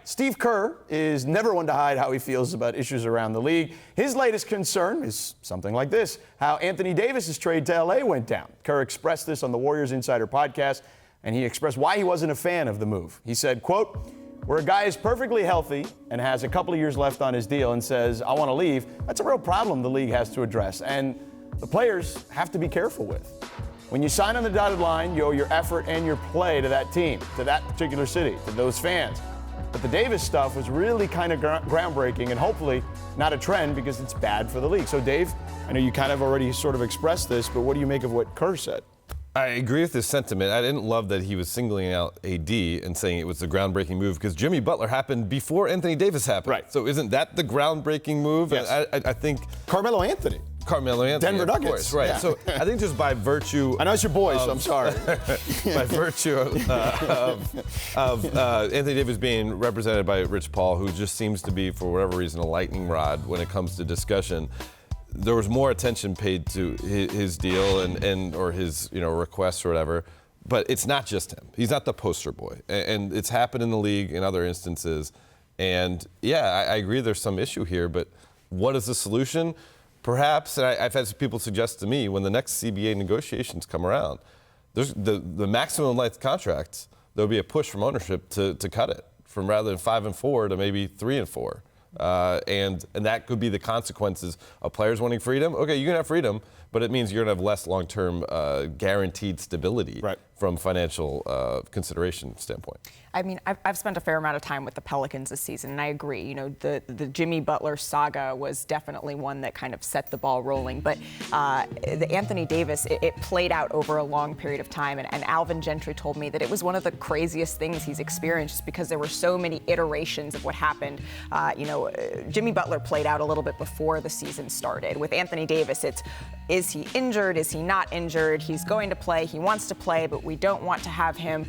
Steve Kerr is never one to hide how he feels about issues around the league. His latest concern is something like this: how Anthony Davis's trade to LA went down. Kerr expressed this on the Warriors Insider podcast, and he expressed why he wasn't a fan of the move. He said, quote, "Where a guy is perfectly healthy and has a couple of years left on his deal and says, I want to leave, that's a real problem the league has to address, and the players have to be careful with. When you sign on the dotted line, you owe your effort and your play to that team, to that particular city, to those fans. But the Davis stuff was really kind of groundbreaking and hopefully not a trend because it's bad for the league." So, Dave, I know you kind of already sort of expressed this, but what do you make of what Kerr said? I agree with his sentiment. I didn't love that he was singling out AD and saying it was a groundbreaking move because Jimmy Butler happened before Anthony Davis happened. Right. So isn't that the groundbreaking move? Yes. I think Carmelo Anthony. Denver Nuggets. Course, right. Yeah. So I think just by virtue... I know it's your boy, so I'm sorry. By virtue of Anthony Davis being represented by Rich Paul, who just seems to be, for whatever reason, a lightning rod when it comes to discussion, there was more attention paid to his deal or his requests or whatever. But it's not just him. He's not the poster boy. And it's happened in the league in other instances. And, yeah, I agree there's some issue here, but what is the solution? Perhaps, and I've had some people suggest to me, when the next CBA negotiations come around, there's the maximum length contracts, there'll be a push from ownership to cut it from rather than 5 and 4 to maybe 3 and 4. And that could be the consequences of players wanting freedom. Okay, you can have freedom, but it means you're going to have less long-term guaranteed stability from financial consideration standpoint. I mean, I've spent a fair amount of time with the Pelicans this season, and I agree. You know, the Jimmy Butler saga was definitely one that kind of set the ball rolling. But the Anthony Davis, it played out over a long period of time. And Alvin Gentry told me that it was one of the craziest things he's experienced just because there were so many iterations of what happened. Jimmy Butler played out a little bit before the season started. With Anthony Davis, is he injured? Is he not injured? He's going to play. He wants to play, but we don't want to have him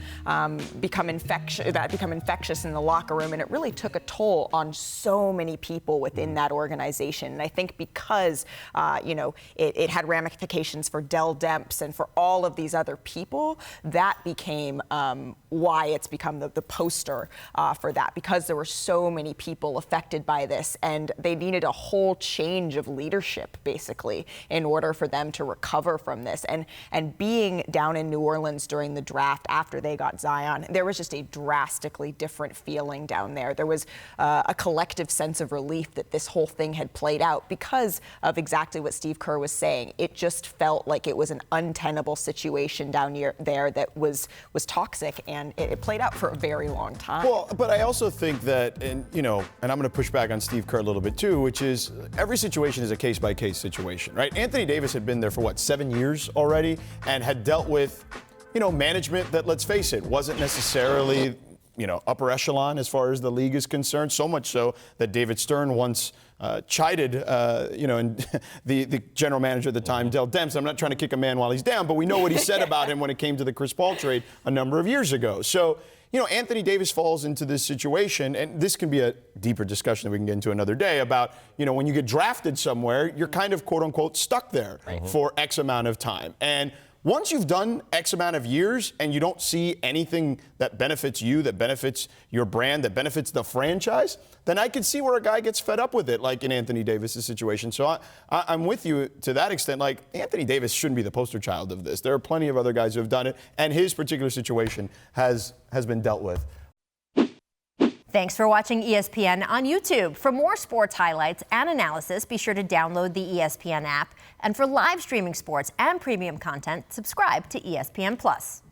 become infectious in the locker room. And it really took a toll on so many people within that organization. And I think because, it had ramifications for Dell Demps and for all of these other people, that became why it's become the poster for that, because there were so many people affected by this. And they needed a whole change of leadership, basically, in order for them to recover from this. And being down in New Orleans during the draft after they got Zion, there was just a drastically different feeling down there. There was a collective sense of relief that this whole thing had played out because of exactly what Steve Kerr was saying. It just felt like it was an untenable situation down there that was toxic, and it played out for a very long time. Well, but I also think that, and I'm going to push back on Steve Kerr a little bit too, which is every situation is a case-by-case situation, right? Anthony Davis had been there for 7 years already and had dealt with management that, let's face it, wasn't necessarily, upper echelon as far as the league is concerned. So much so that David Stern once chided, and the general manager at the time, Dell Demps. I'm not trying to kick a man while he's down, but we know what he said about him when it came to the Chris Paul trade a number of years ago. So, Anthony Davis falls into this situation, and this can be a deeper discussion that we can get into another day about, when you get drafted somewhere, you're kind of, quote unquote, stuck there for X amount of time. And once you've done X amount of years and you don't see anything that benefits you, that benefits your brand, that benefits the franchise, then I could see where a guy gets fed up with it, like in Anthony Davis' situation. So I'm with you to that extent. Like, Anthony Davis shouldn't be the poster child of this. There are plenty of other guys who have done it, and his particular situation has been dealt with. Thanks for watching ESPN on YouTube. For more sports highlights and analysis, be sure to download the ESPN app. And for live streaming sports and premium content, subscribe to ESPN+.